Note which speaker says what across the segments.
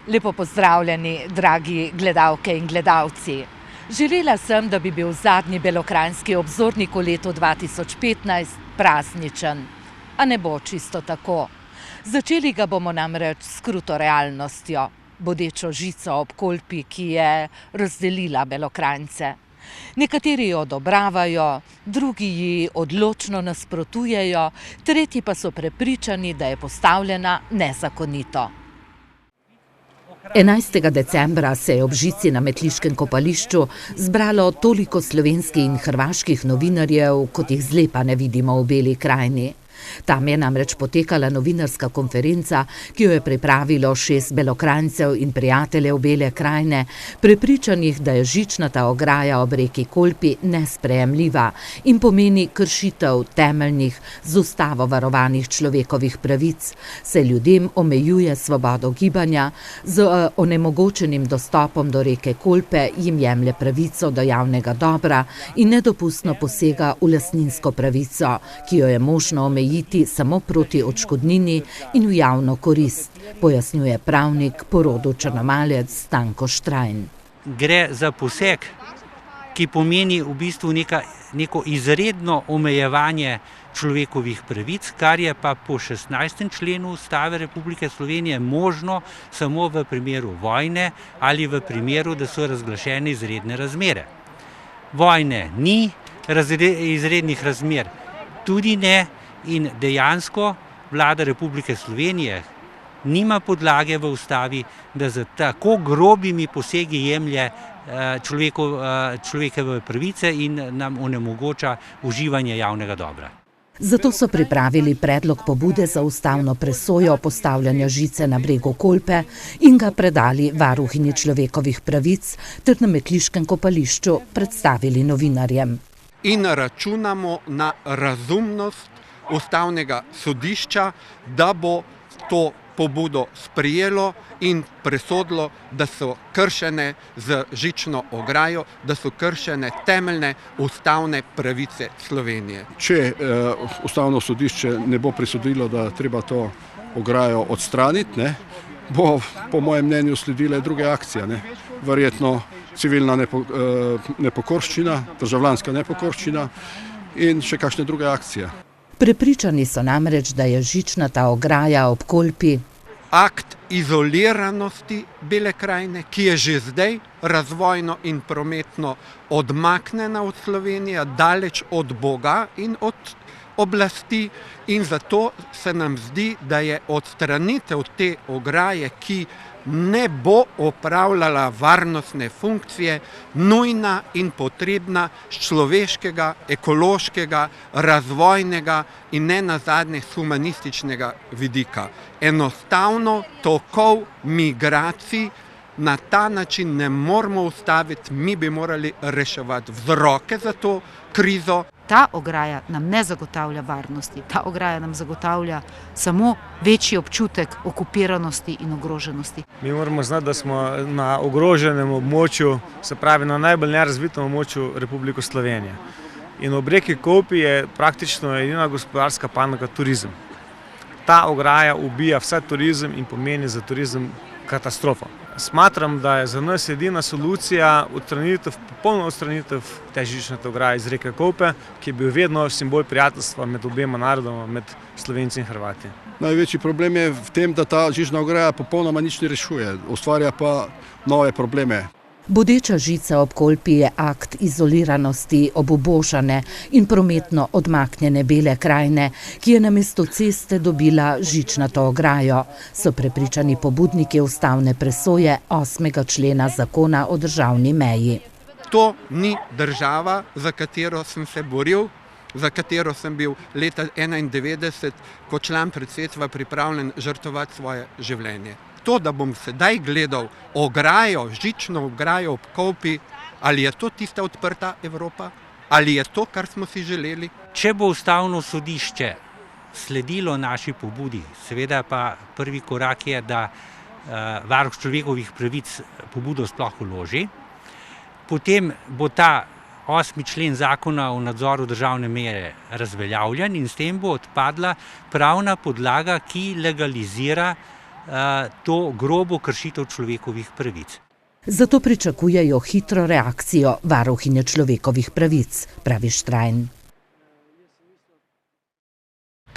Speaker 1: Lepo pozdravljeni, dragi gledalke in gledalci. Želela sem, da bi bil zadnji belokranjski obzornik v letu 2015 prazničen. A ne bo čisto tako. Začeli ga bomo namreč s kruto realnostjo, bodečo žico ob Kolpi, ki je razdelila Belokranjce. Nekateri jo odobravajo, drugi ji odločno nasprotujejo, tretji pa so prepričani, da je postavljena nezakonito. 11. decembra se je ob žici na metliškem kopališču zbralo toliko slovenskih in hrvaških novinarjev, kot jih zlepa ne vidimo v Beli krajini. Tam je namreč potekala novinarska konferenca, ki jo je pripravilo 6 Belokranjcev in prijateljev Bele krajine, prepričanih, da je žičnata ograja ob reki Kolpi nesprejemljiva in pomeni kršitev temeljnih z ustavo varovanih človekovih pravic, se ljudem omejuje svobodo gibanja, z onemogočenim dostopom do reke Kolpe jim jemlje pravico do javnega dobra in nedopustno posega v lastninsko pravico, ki jo je možno omejiti samo proti odškodnini in v javno korist, pojasnjuje pravnik po rodu Črnomalec Stanko Štrajn.
Speaker 2: Gre za poseg, ki pomeni v bistvu neko izredno omejevanje človekovih pravic, kar je pa po 16. členu Ustave Republike Slovenije možno samo v primeru vojne ali v primeru, da so razglašene izredne razmere. Vojne ni, izrednih razmer tudi ne. In dejansko vlada Republike Slovenije nima podlage v ustavi, da za tako grobimi posegi jemlje človekove pravice in nam onemogoča uživanje javnega dobra.
Speaker 1: Zato so pripravili predlog pobude za ustavno presojo postavljanja žice na bregu Kolpe in ga predali varuhinji človekovih pravic ter na metliškem kopališču predstavili novinarjem.
Speaker 3: In računamo na razumnost Ustavnega sodišča, da bo to pobudo sprejelo in presodilo, da so kršene z žično ograjo, da so kršene temeljne ustavne pravice Slovenije.
Speaker 4: Če Ustavno sodišče ne bo presodilo, da treba to ograjo odstraniti, bo po mojem mnenju sledile druge akcije. Verjetno civilna nepokorščina, državljanska nepokorščina in še kakšne druge akcije.
Speaker 1: Prepričani so namreč, da je žičnata ograja ob Kolpi
Speaker 3: akt izoliranosti Bele krajine, ki je že zdaj razvojno in prometno odmaknjena od Slovenije, daleč od Boga in od oblasti, in zato se nam zdi, da je odstranitev te ograje, ki ne bo opravljala varnostne funkcije, nujna in potrebna z človeškega, ekološkega, razvojnega in ne nazadnje humanističnega vidika. Enostavno tokov migracij na ta način ne moramo ustaviti, mi bi morali reševati vzroke za to krizo.
Speaker 5: Ta ograja nam ne zagotavlja varnosti, ta ograja nam zagotavlja samo večji občutek okupiranosti in ogroženosti.
Speaker 6: Mi moramo znati, da smo na ogroženem območju, se pravi na najbolj nerazvitem območju Republike Slovenije. In ob reki Kolpi je praktično edina gospodarska panoga turizem. Ta ograja ubija vse turizem in pomeni za turizem katastrofo. Smatram, da je za nas edina solucija popolna odstranitev te žičnate ograje iz reke Kolpe, ki je bil vedno simbol prijateljstva med obema narodoma, med Slovenci in Hrvati.
Speaker 4: Največji problem je v tem, da ta žična ograja popolnoma nič ne rešuje, ustvarja pa nove probleme.
Speaker 1: Bodeča žica ob Kolpi je akt izoliranosti obubožane in prometno odmaknjene Bele krajine, ki je namesto ceste dobila žičnato ograjo, so prepričani pobudniki ustavne presoje 8. člena zakona o državni meji.
Speaker 3: To ni država, za katero sem se boril, za katero sem bil leta 1991 kot član predsedstva pripravljen žrtvovati svoje življenje. To, da bom sedaj gledal ograjo, žično ograjo ob Kolpi, ali je to tista odprta Evropa? Ali je to, kar smo si želeli?
Speaker 2: Če bo Ustavno sodišče sledilo naši pobudi, seveda pa prvi korak je, da varuh človekovih pravic pobudo sploh vloži, potem bo ta 8. člen zakona o nadzoru državne meje razveljavljen in s tem bo odpadla pravna podlaga, ki legalizira to grobo kršitev človekovih pravic.
Speaker 1: Zato pričakujejo hitro reakcijo varuhinje človekovih pravic, pravi Štrajn.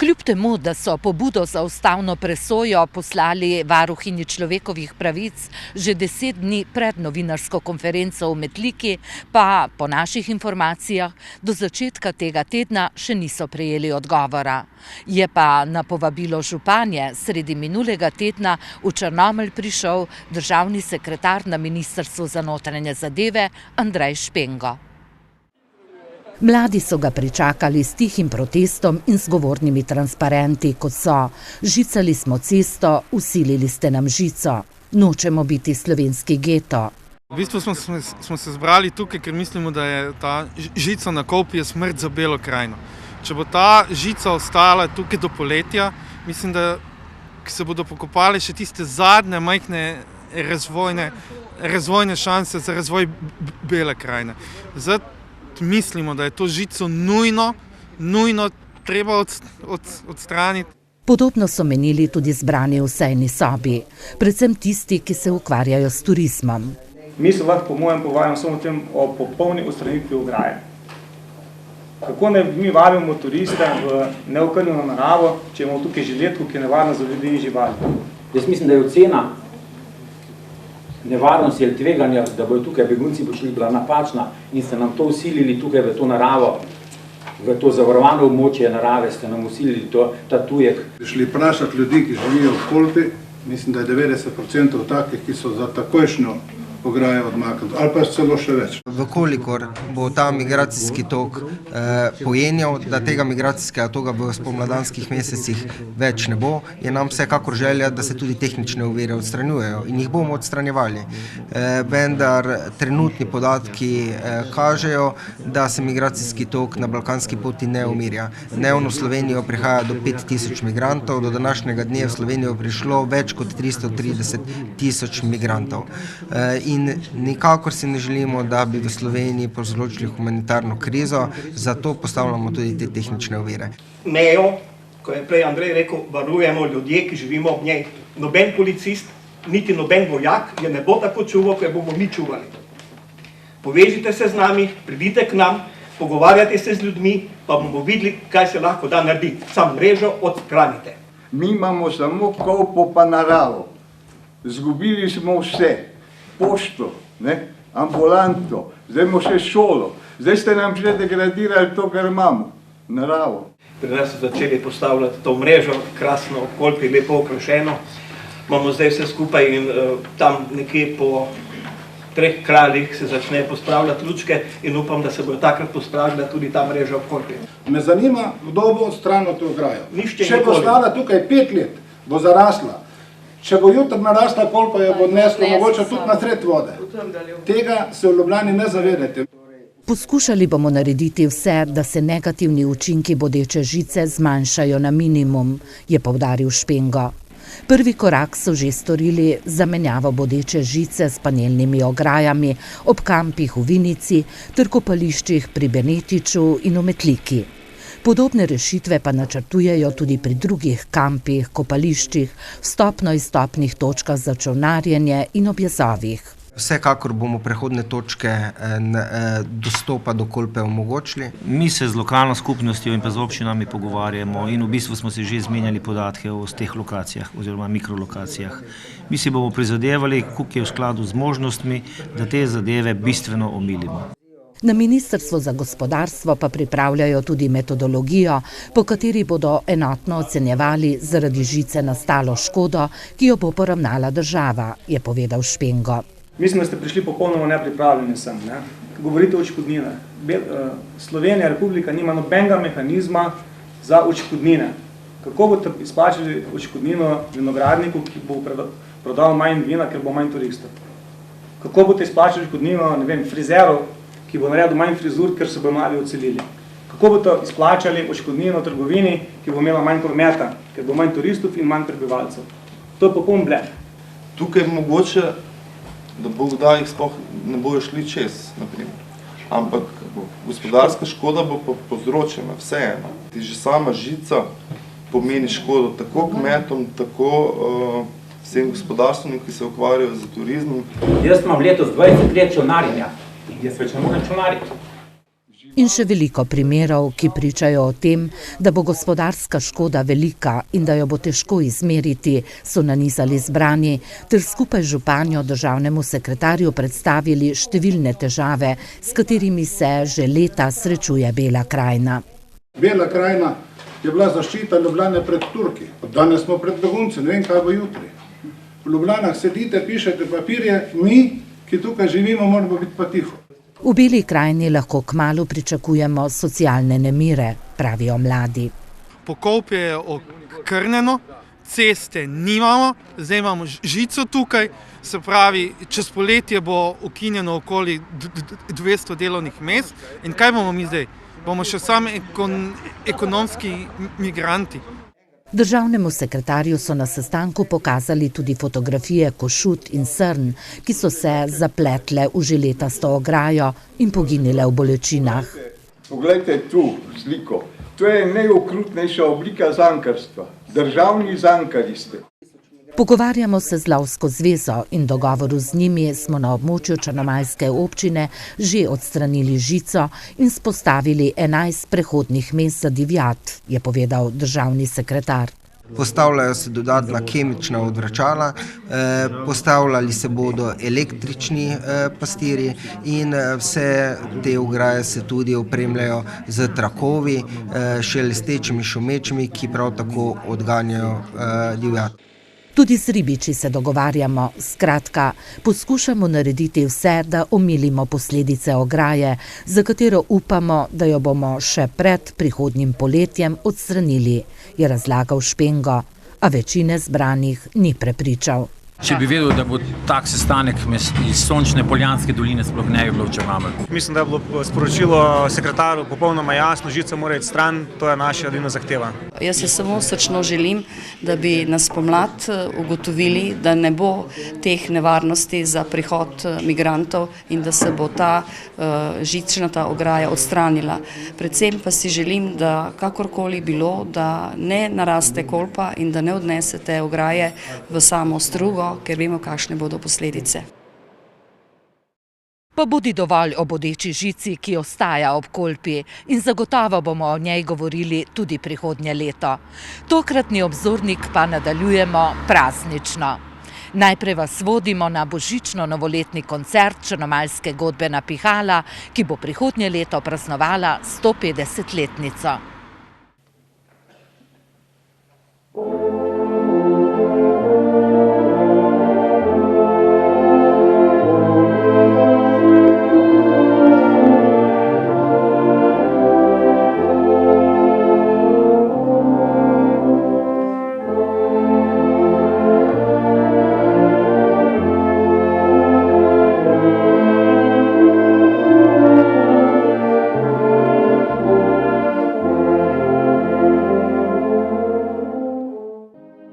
Speaker 1: Kljub temu, da so pobudo za ustavno presojo poslali varuhinji človekovih pravic že 10 dni pred novinarsko konferenco v Metliki, pa po naših informacijah do začetka tega tedna še niso prejeli odgovora. Je pa na povabilo županje sredi minulega tedna v Črnomelj prišel državni sekretar na Ministrstvu za notranje zadeve Andrej Špengo. Mladi so ga pričakali s tihim protestom in zgovornimi transparenti, kot so: žicali smo cesto, vsilili ste nam žico, nočemo biti slovenski geto.
Speaker 7: V bistvu smo se zbrali tukaj, ker mislimo, da je ta žica na Kolpi smrt za Belo krajino. Če bo ta žica ostala tukaj do poletja, mislim, da se bodo pokopali še tiste zadnje majhne razvojne šanse za razvoj Bele krajine. Mislimo, da je to žico nujno treba odstraniti.
Speaker 1: Podobno so menili tudi zbrani v sejni sobi, predvsem tisti, ki se ukvarjajo s turizmom.
Speaker 8: Mi se lahko po mojem pogovarjamo samo o tem, o popolni odstranitvi ograje. Kako ne mi vabimo turiste v neokrnjeno naravo, če imamo tukaj žiletko, ki je nevarna za ljudi in živali?
Speaker 9: Jaz mislim, da je ocena nevarnosti ali tveganja, da bodo tukaj begunci prišli, bila napačna in ste nam to vsilili tukaj v to naravo, v to zavarovano območje narave, ste nam vsilili ta tujek.
Speaker 10: Šli vprašati ljudi, ki živijo v Kolpi, mislim, da je 90% takih, ki so za takojšnjo ograjo odmakniti, ali pa celo še več.
Speaker 11: Vkolikor bo ta migracijski tok pojenjal, da tega migracijskega toga v spomladanskih mesecih več ne bo, je nam vsekakor želja, da se tudi tehnične ovire odstranjujejo in jih bomo odstranjevali. Vendar trenutni podatki kažejo, da se migracijski tok na balkanski poti ne umirja. Dnevno v Slovenijo prihaja do 5000 migrantov, do današnjega dne v Slovenijo prišlo več kot 330 000 migrantov. In nikakor si ne želimo, da bi v Sloveniji povzročili humanitarno krizo, zato postavljamo tudi te tehnične ovire.
Speaker 12: Mejo, ko je prej Andrej rekel, varujemo ljudje, ki živimo ob njej. Noben policist, niti noben vojak je ne bo tako čuval, kot bomo mi čuvali. Povežite se z nami, pridite k nam, pogovarjate se z ljudmi, pa bomo videli, kaj se lahko da narediti. Sam mrežo odstranite.
Speaker 13: Mi imamo samo Kolpo pa naravo. Zgubili smo vse. Pošto, ambulanto, zdaj imamo še šolo, zdaj ste nam že degradirali to, kar imamo, naravo.
Speaker 12: Pri nas so začeli postavljati to mrežo, krasno ob Kolpi, lepo okrašeno. Imamo zdaj vse skupaj in tam nekje po 3 kraljih se začne postavljati lučke in upam, da se bodo takrat postavila tudi ta mreža ob Kolpi.
Speaker 10: Me zanima, kdo bo odstranil to ograjo.
Speaker 12: Nišče
Speaker 10: Če bo stala tukaj 5 let, bo zarasla. Če bo jutri narasla Kolpa, jo bo odneslo mogoče tudi na sred vode. Tega se v Ljubljani ne zavedate.
Speaker 1: Poskušali bomo narediti vse, da se negativni učinki bodeče žice zmanjšajo na minimum, je poudaril Špengo. Prvi korak so že storili zamenjavo bodeče žice s panelnimi ograjami ob kampih v Vinici ter kopališčih pri Benetiču in v Metliki. Podobne rešitve pa načrtujejo tudi pri drugih kampih, kopališčih, vstopno-izstopnih točkah za čolnarjenje in ob jezovih.
Speaker 11: Vsekakor bomo prehodne točke dostopa do Kolpe omogočili.
Speaker 14: Mi se z lokalno skupnostjo in pa z občinami pogovarjamo in v bistvu smo se že izmenjali podatke o teh lokacijah oziroma mikrolokacijah. Mi si bomo prizadevali, koliko je v skladu z možnostmi, da te zadeve bistveno omilimo.
Speaker 1: Na Ministrstvu za gospodarstvo pa pripravljajo tudi metodologijo, po kateri bodo enotno ocenjevali zaradi žice nastalo škodo, ki jo bo poravnala država, je povedal Špengo.
Speaker 8: Mislim, da ste prišli popolnoma nepripravljeni sem. Govorite o odškodninah. Slovenija, republika, nima nobenega mehanizma za odškodnine. Kako boste izplačali odškodnino vinogradniku, ki bo prodal manj vina, ker bo manj turistov? Kako boste izplačali odškodnino, ne vem, frizerov, ki bo naredil manj frizur, ker se bo mladi odselili? Kako boste izplačali odškodnino trgovini, ki bo imela manj prometa, ker bo manj turistov in manj prebivalcev? To je popoln blef.
Speaker 15: Tukaj mogoče, da Bog da jih sploh ne bojo šli čez, naprimer. Ampak gospodarska škoda bo pa povzročena, vseeno. Že sama žica pomeni škodo tako kmetom, tako vsem gospodarstvenikom, ki se ukvarjajo z turizmom.
Speaker 9: Jaz imam letos 20 let čolnarjenja. Jaz več ne morem čolnariti.
Speaker 1: In še veliko primerov, ki pričajo o tem, da bo gospodarska škoda velika in da jo bo težko izmeriti, so nanizali zbrani, ter skupaj z županjo državnemu sekretarju predstavili številne težave, s katerimi se že leta srečuje Bela krajina.
Speaker 10: Bela krajina je bila zaščita Ljubljane pred Turki. Danes smo pred begunci, ne vem, kaj bo jutri. V Ljubljanah sedite, pišete papirje, mi, ki tukaj živimo, moramo biti pa tiho.
Speaker 1: V Beli krajini lahko kmalu pričakujemo socialne nemire, pravijo mladi.
Speaker 7: Pokolpje je okrnjeno, ceste nimamo, zdaj imamo žico tukaj, se pravi, čez poletje bo ukinjeno okoli 200 delovnih mest. In kaj bomo mi zdaj? Bomo še sami ekonomski migranti.
Speaker 1: Državnemu sekretarju so na sestanku pokazali tudi fotografije košut in srn, ki so se zapletle v želetasto ograjo in poginile v bolečinah.
Speaker 13: Poglejte tu sliko. To je najokrutnejša oblika zankarstva. Državni zankari ste.
Speaker 1: Pogovarjamo se z Lovsko zvezo in dogovoru z njimi smo na območju črnomajske občine že odstranili žico in spostavili 11 prehodnih mest za divjad, je povedal državni sekretar.
Speaker 11: Postavljajo se dodatna kemična odvračala, postavljali se bodo električni pastirji in vse te ograje se tudi opremljajo z trakovi, šelestečimi šumečimi, ki prav tako odganjajo divjad.
Speaker 1: Tudi z ribiči se dogovarjamo, skratka, poskušamo narediti vse, da omilimo posledice ograje, za katero upamo, da jo bomo še pred prihodnjim poletjem odstranili, je razlagal Špengo, a večine zbranih ni prepričal.
Speaker 16: Če bi vedel, da bo tak sestanek iz sončne Poljanske doline, sploh ne bi bilo v Črnomelj.
Speaker 6: Mislim, da je bilo sporočilo sekretarju popolnoma jasno, žica mora iti stran, to je naša edina zahteva.
Speaker 17: Jaz se samo srčno želim, da bi nas pomlad ugotovili, da ne bo teh nevarnosti za prihod migrantov in da se bo ta žičnata ograja odstranila. Predvsem pa si želim, da kakorkoli bilo, da ne naraste kolpa in da ne odnese te ograje v samo strugo, ker vemo, kakšne bodo posledice.
Speaker 1: Pa bodi dovolj o bodeči žici, ki ostaja ob kolpi, in zagotovo bomo o njej govorili tudi prihodnje leto. Tokratni obzornik pa nadaljujemo praznično. Najprej vas vodimo na božično-novoletni koncert Črnomaljske godbena Pihala, ki bo prihodnje leto praznovala 150-letnico.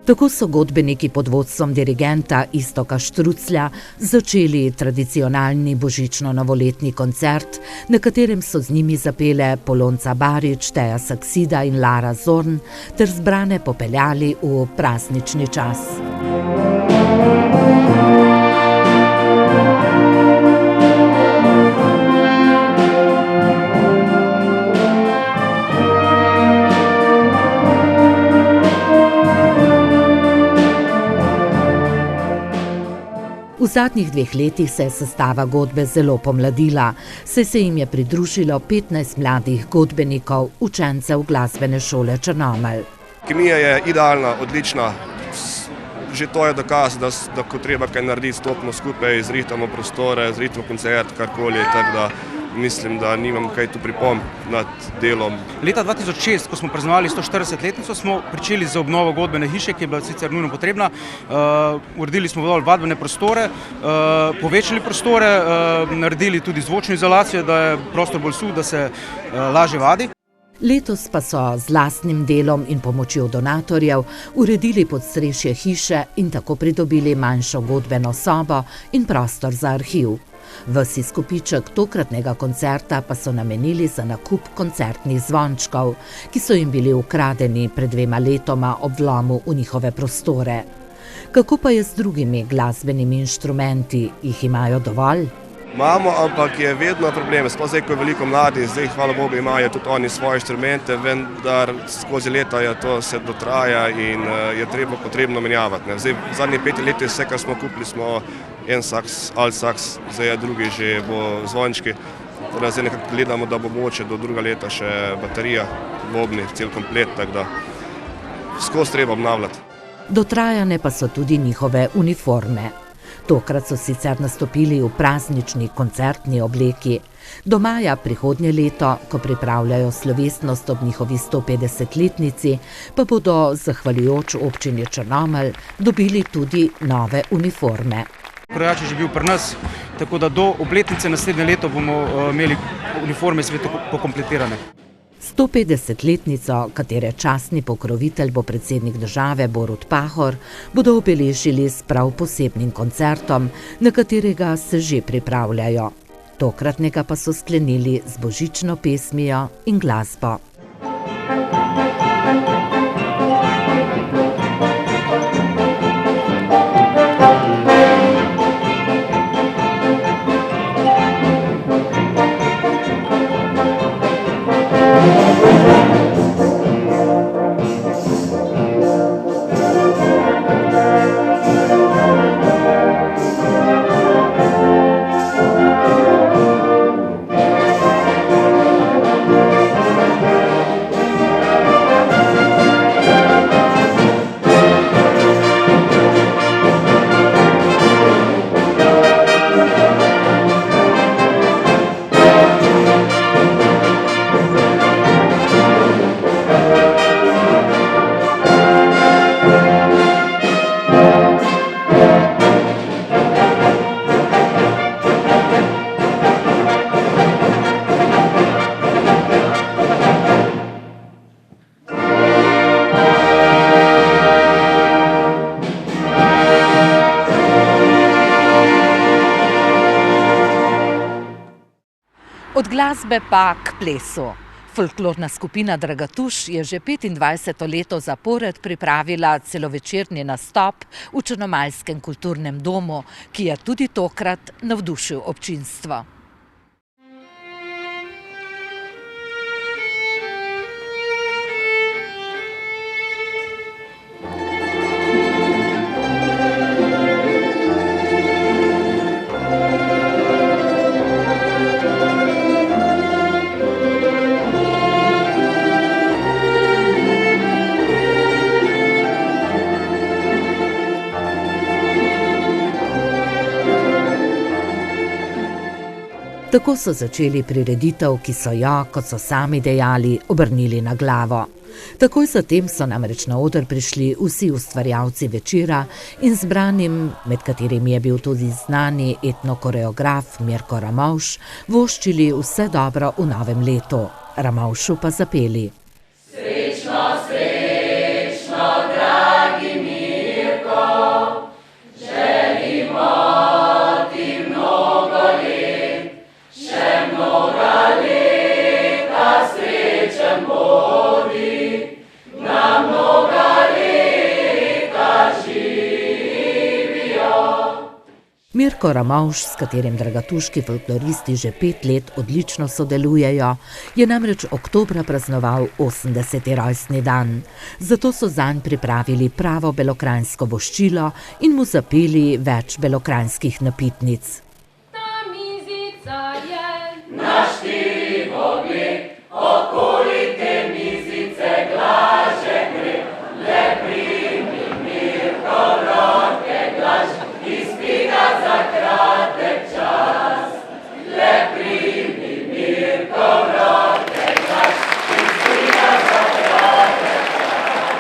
Speaker 1: Tako so godbeniki pod vodstvom dirigenta Iztoka Štruclja začeli tradicionalni božično-novoletni koncert, na katerem so z njimi zapele Polonca Barič, Teja Saksida in Lara Zorn, ter zbrane popeljali v praznični čas. V zadnjih 2 letih se je sestava godbe zelo pomladila, saj se jim je pridružilo 15 mladih godbenikov, učencev glasbene šole Črnomelj.
Speaker 18: Kemija je idealna, odlična. Že to je dokaz, da ko treba kaj narediti, stopimo skupaj, zrihtamo prostore, zrihtamo koncert, karkoli, tako da mislim, da nimam kaj tu pripomb nad delom.
Speaker 19: Leta 2006, ko smo praznovali 140-letnico, smo pričeli z obnovo godbene hiše, ki je bila sicer nujno potrebna. Uredili smo vadbene prostore, povečali prostore, naredili tudi zvočno izolacijo, da je prostor bolj suh, da se lažje vadi.
Speaker 1: Letos pa so z lastnim delom in pomočjo donatorjev uredili podstrešje hiše in tako pridobili manjšo godbeno sobo in prostor za arhiv. Ves izkupiček tokratnega koncerta pa so namenili za nakup koncertnih zvončkov, ki so jim bili ukradeni pred 2 letoma ob vlomu v njihove prostore. Kako pa je z drugimi glasbenimi inštrumenti? Jih imajo dovolj?
Speaker 18: Imamo, ampak je vedno problem, sploh zdaj, ko je veliko mladih, zdaj hvala Bogu imajo tudi oni svoje inštrumente, vendar skozi leta se dotraja in je potrebno menjavati. Zdaj, v zadnjih 5 letih vse, kar smo kupili, smo en saks, alt saks, zdaj je drugi že bo zvončki. Torej, zdaj nekako gledamo, da bo mogoče do druga leta še baterija, bobni, cel komplet, tako da skozi treba obnavljati.
Speaker 1: Dotrajane pa so tudi njihove uniforme. Tokrat so sicer nastopili v praznični koncertni obleki. Do maja prihodnje leto, ko pripravljajo slovesnost ob njihovi 150-letnici, pa bodo, zahvaljujoč občini Črnomelj, dobili tudi nove uniforme.
Speaker 19: Krojač je že bil pri nas, tako da do obletnice naslednje leto bomo imeli uniforme spet pokompletirane.
Speaker 1: 150-letnico, katere častni pokrovitelj bo predsednik države Borut Pahor, bodo obeležili s prav posebnim koncertom, na katerega se že pripravljajo. Tokratnega pa so sklenili z božično pesmijo in glasbo. Od glasbe pa k plesu. Folklorna skupina Dragatuš je že 25. leto zapored pripravila celovečerni nastop v Črnomaljskem kulturnem domu, ki je tudi tokrat navdušil občinstvo. Tako so začeli prireditev, ki so jo, kot so sami dejali, obrnili na glavo. Takoj zatem so namreč na oder prišli vsi ustvarjalci večera in zbranim, med katerimi je bil tudi znani etnokoreograf Mirko Ramovš, voščili vse dobro v novem letu. Ramovšu pa zapeli. Srečno, srečno, dragi Mirko, želimo ti mnogo let, še mnoga leta srečen bodi, na mnoga leta živijo. Mirko Ramovš, s katerim dragatuški folkloristi že 5 let odlično sodelujejo, je namreč oktobra praznoval 80. rojstni dan. Zato so zanj pripravili pravo belokranjsko voščilo in mu zapeli več belokranjskih napitnic. Na 4 ogled, okoli te mizice glaže gre, le primi Mirko roke glaž, izpita za kratek čas. Le primi Mirko roke glaž, izpita za kratek čas.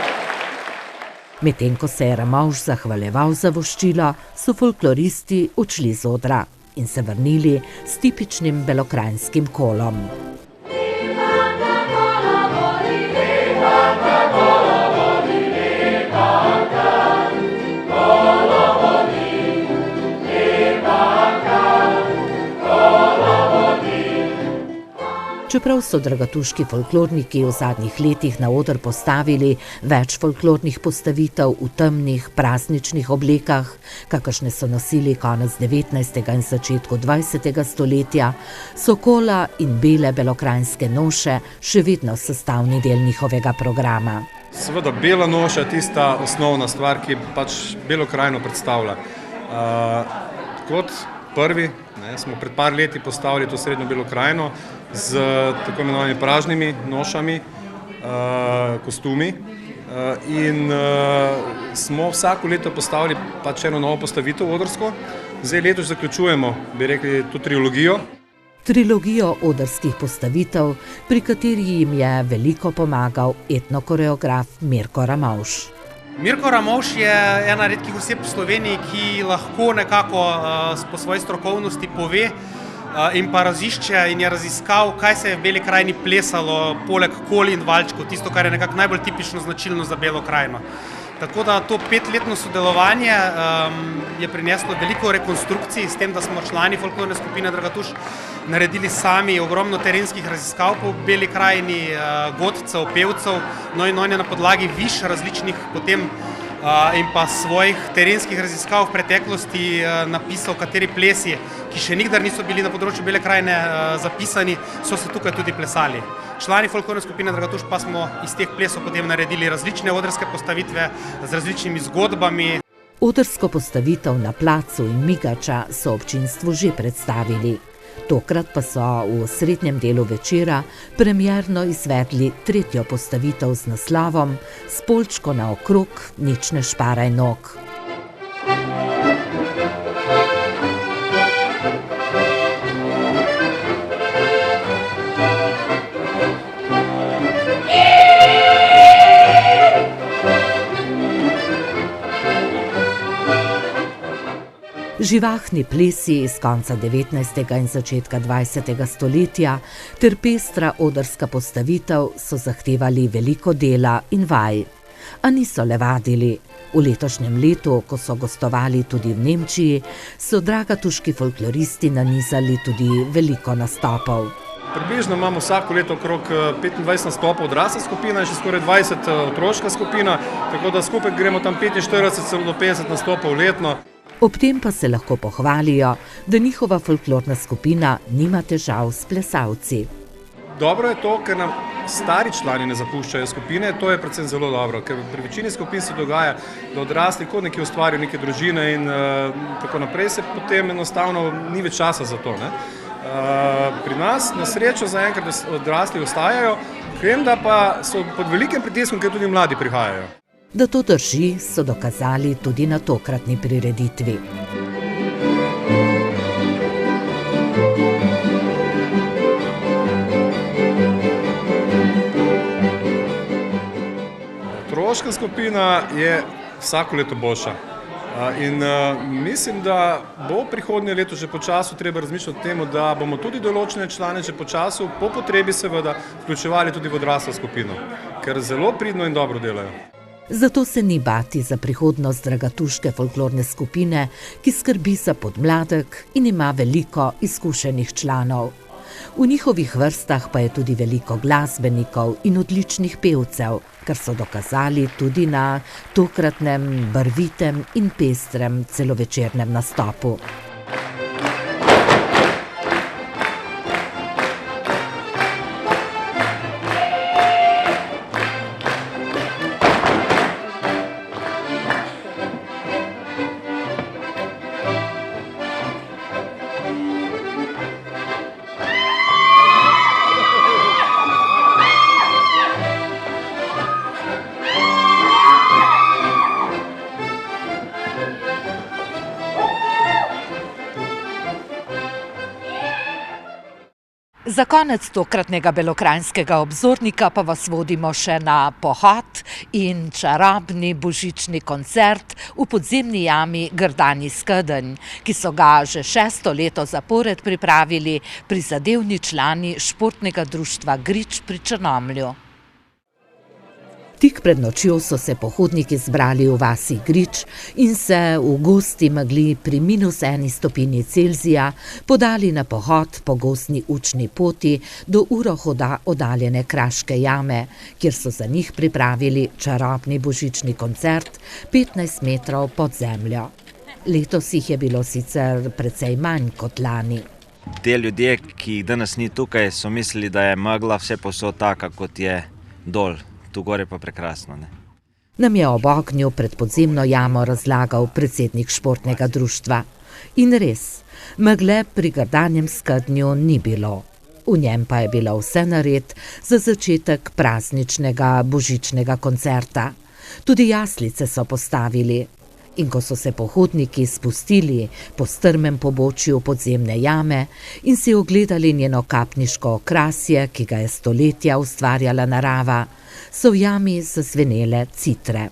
Speaker 1: Medtem ko se je Ramovš zahvaljeval za voščilo, so folkloristi odšli z odra in se vrnili s tipičnim belokranjskim kolom. Čeprav so dragatuški folklorniki v zadnjih letih na oder postavili več folklornih postavitev v temnih, prazničnih oblekah, kakršne so nosili konec 19. in začetku 20. stoletja, so kola in bele belokranjske noše še vedno sestavni del njihovega programa.
Speaker 20: Seveda, bela noša je tista osnovna stvar, ki pač Belo krajino predstavlja. Kot prvi smo pred par leti postavili to srednjo Belo krajino z tako imenovanimi pražnimi nošami, kostumi in smo vsako leto postavili pač eno novo postavitev odrsko. Zdaj letos zaključujemo, bi rekli, to trilogijo.
Speaker 1: Trilogijo odrskih postavitev, pri kateri jim je veliko pomagal etnokoreograf Mirko Ramovš.
Speaker 21: Mirko Ramovš je ena redkih oseb v Sloveniji, ki lahko nekako po svoji strokovnosti pove in pa razišče in je raziskal, kaj se je v Beli krajini plesalo poleg kol in valčkov, tisto, kar je nekako najbolj tipično značilno za Belo krajino. Tako da to 5-letno sodelovanje je prineslo veliko rekonstrukcij, s tem, da smo člani folklorne skupine Dragatuš naredili sami ogromno terenskih raziskav po Beli krajini, godcev, pevcev, no in on je na podlagi viš različnih potem in pa svojih terenskih raziskav v preteklosti napisal, kateri plesi, ki še nikdar niso bili na področju Bele krajine zapisani, so se tukaj tudi plesali. Člani folklorne skupine Dragatuš pa smo iz teh plesov potem naredili različne odrske postavitve z različnimi zgodbami.
Speaker 1: Odrsko postavitev na placu in Migača so občinstvu že predstavili. Tokrat pa so v srednjem delu večera premierno izvedli tretjo postavitev z naslovom S polčko naokrog, nič ne šparaj nog. Živahni plesi iz konca 19. in začetka 20. stoletja ter pestra odrska postavitev so zahtevali veliko dela in vaj. A niso le vadili. V letošnjem letu, ko so gostovali tudi v Nemčiji, so dragatuški folkloristi nanizali tudi veliko nastopov.
Speaker 20: Približno imamo vsako leto okrog 25 nastopov odrasla skupina in še skoraj 20 otroška skupina, tako da skupaj gremo tam 45 do 50 nastopov letno.
Speaker 1: Ob tem pa se lahko pohvalijo, da njihova folklorna skupina nima težav s plesalci.
Speaker 20: Dobro je to, ker nam stari člani ne zapuščajo skupine, to je predvsem zelo dobro, ker pri večini skupin se dogaja, da odrasli kot nekje ustvarijo neke družine in tako naprej, se potem enostavno ni več časa za to. Pri nas na srečo zaenkrat odrasli ostajajo, vem, da pa so pod velikim pritiskom, ker tudi mladi prihajajo.
Speaker 1: Da to drži, so dokazali tudi na tokratni prireditvi.
Speaker 20: Otroška skupina je vsako leto boljša. In mislim, da bo prihodnje leto že po času treba razmišljati o tem, da bomo tudi določene člane že po času, po potrebi seveda, vključevali tudi v odraslo skupino, ker zelo pridno in dobro delajo.
Speaker 1: Zato se ni bati za prihodnost dragatuške folklorne skupine, ki skrbi za podmladek in ima veliko izkušenih članov. V njihovih vrstah pa je tudi veliko glasbenikov in odličnih pevcev, kar so dokazali tudi na tokratnem barvitem in pestrem celovečernem nastopu. Za konec tokratnega belokranjskega obzornika pa vas vodimo še na pohod in čarobni božični koncert v podzemni jami Grdani Skedenj, ki so ga že 6. leto zapored pripravili prizadevni člani športnega društva Grič pri Črnomlju. Tik pred nočjo so se pohodniki zbrali v vasi Grič in se v gosti megli pri -1 stopinji Celzija podali na pohod po gozdni učni poti do urohoda oddaljene Kraške jame, kjer so za njih pripravili čarobni božični koncert 15 metrov pod zemljo. Letos jih je bilo sicer precej manj kot lani.
Speaker 5: Te ljudje, ki jih danes ni tukaj, so mislili, da je megla vse povsod taka, kot je dol. Tu gor je pa prekrasno, ne?
Speaker 1: Nam je ob ognju pred podzemno jamo razlagal predsednik športnega društva. In res, megle pri grdanjem skednju ni bilo. V njem pa je bilo vse nared za začetek prazničnega božičnega koncerta. Tudi jaslice so postavili. In ko so se pohodniki spustili po strmem pobočju podzemne jame in si ogledali njeno kapniško okrasje, ki ga je stoletja ustvarjala narava, so v jami zazvenele citre.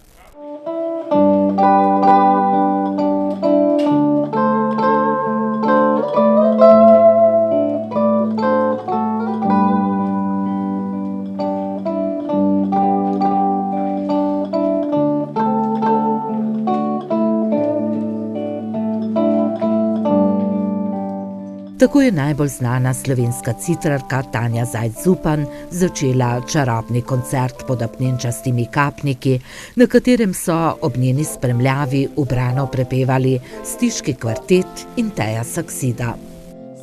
Speaker 1: Tako je najbolj znana slovenska citrarka Tanja Zajc-Zupan začela čarobni koncert pod apnenčastimi kapniki, na katerem so ob njeni spremljavi ubrano prepevali Stiški kvartet in Teja Saksida.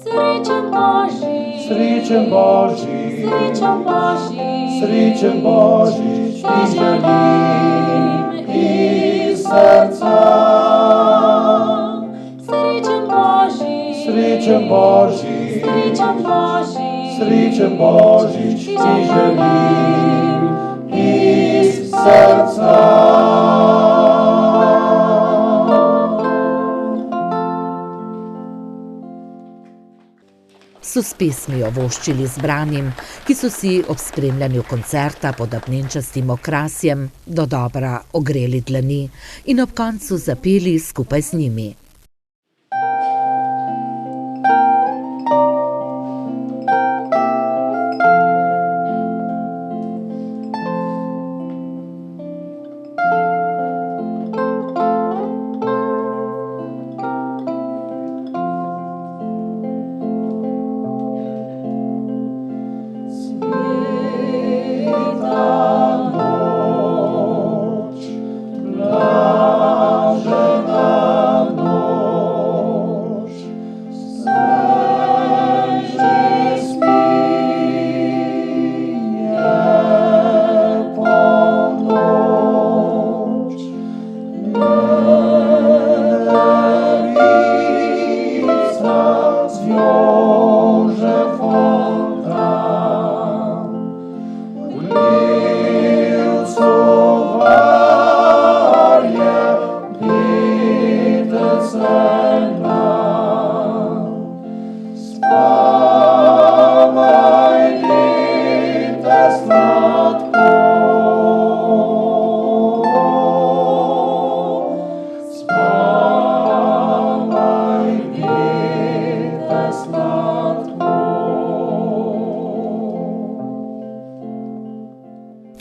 Speaker 22: Srečen Božič, srečen Božič, srečen Božič, srečen Božič, ti želim iz srca. Srečen Božič, srečen Božič, srečen Božič, srečen Božič, ti želim iz srca.
Speaker 1: So s pesmijo voščili zbranim, ki so si ob spremljanju koncerta pod apnenčastim okrasjem dodobra ogreli dlani in ob koncu zapeli skupaj z njimi.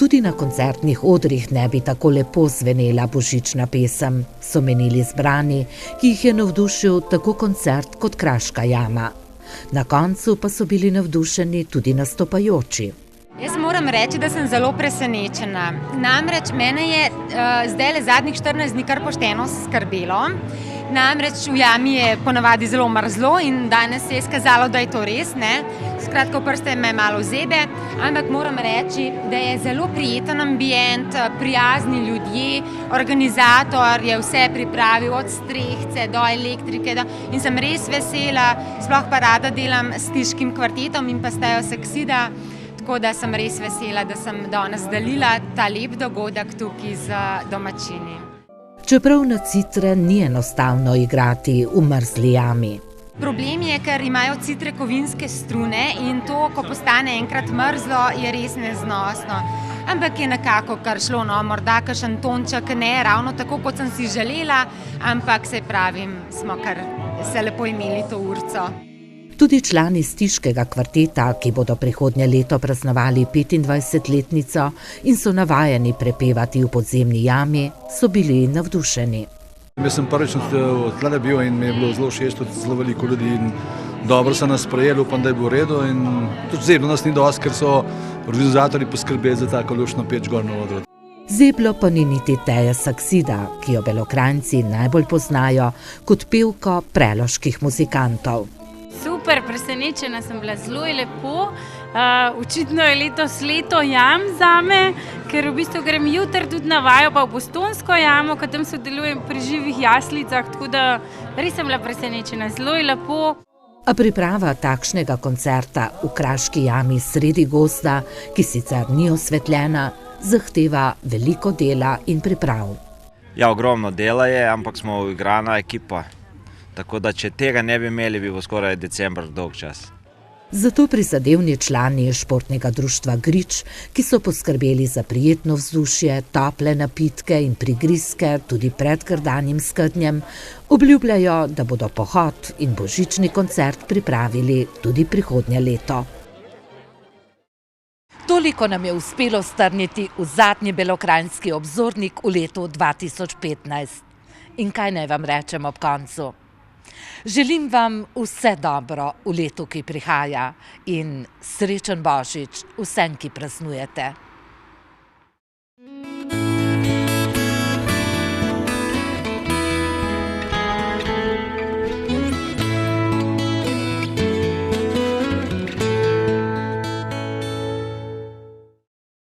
Speaker 1: Tudi na koncertnih odrih ne bi tako lepo zvenela božična pesem, so menili zbrani, ki jih je navdušil tako koncert kot Kraška jama. Na koncu pa so bili navdušeni tudi nastopajoči.
Speaker 23: Jaz moram reči, da sem zelo presenečena. Namreč mene je zdaj le zadnjih 14 dni kar pošteno skrbelo. Namreč v jami je ponavadi zelo mrzlo in danes se je izkazalo, da je to res, ne. Skratka, v prste me malo zebe, ampak moram reči, da je zelo prijeten ambient, prijazni ljudje, organizator je vse pripravil od strehce do elektrike in sem res vesela, sploh pa rada delam s Stiškim kvartetom in pa s Tejo Saksida, tako da sem res vesela, da sem danes delila ta lep dogodek tukaj z domačini.
Speaker 1: Čeprav na citre ni enostavno igrati v mrzli jami.
Speaker 23: Problem je, ker imajo citre kovinske strune in to, ko postane enkrat mrzlo, je res neznosno. Ampak je nekako kar šlo, no, morda kakšen tonček ne ravno tako, kot sem si želela, ampak se pravim, smo kar se lepo imeli to urco.
Speaker 1: Tudi člani Stiškega kvarteta, ki bodo prihodnje leto praznovali 25-letnico in so navajeni prepevati v podzemni jami, so bili navdušeni.
Speaker 2: Jaz sem prvič tle bil in mi je bilo zelo všeč, tudi zelo veliko ljudi in dobro so nas sprejeli, upam, da je bilo v redu in tudi zeblo nas ni dosti, ker so organizatorji poskrbeli za tako luštno peč gor na odru.
Speaker 1: Zeblo pa ni niti Teja Saksida, ki jo Belokranjci najbolj poznajo kot pevko preloških muzikantov.
Speaker 3: Super, presenečena sem bila, zelo je lepo. Očitno je letos leto jam zame, ker v bistvu grem jutri tudi na vajo pa v Postojnsko jamo, ker tam sodelujem pri živih jaslicah, tako da res sem bila presenečena, zelo je lepo.
Speaker 1: A priprava takšnega koncerta v kraški jami sredi gozda, ki sicer ni osvetljena, zahteva veliko dela in priprav.
Speaker 5: Ja, ogromno dela je, ampak smo uigrana ekipa. Tako da, če tega ne bi imeli, bi bo skoraj december dolg čas.
Speaker 1: Zato prizadevni člani športnega društva Grič, ki so poskrbeli za prijetno vzdušje, tople napitke in prigrizke tudi pred grdanim skednjem, obljubljajo, da bodo pohod in božični koncert pripravili tudi prihodnje leto. Toliko nam je uspelo strniti v zadnji Belokranjski obzornik v letu 2015. In kaj naj vam rečem ob koncu? Želim vam vse dobro v letu, ki prihaja in srečen Božič vsem, ki praznujete.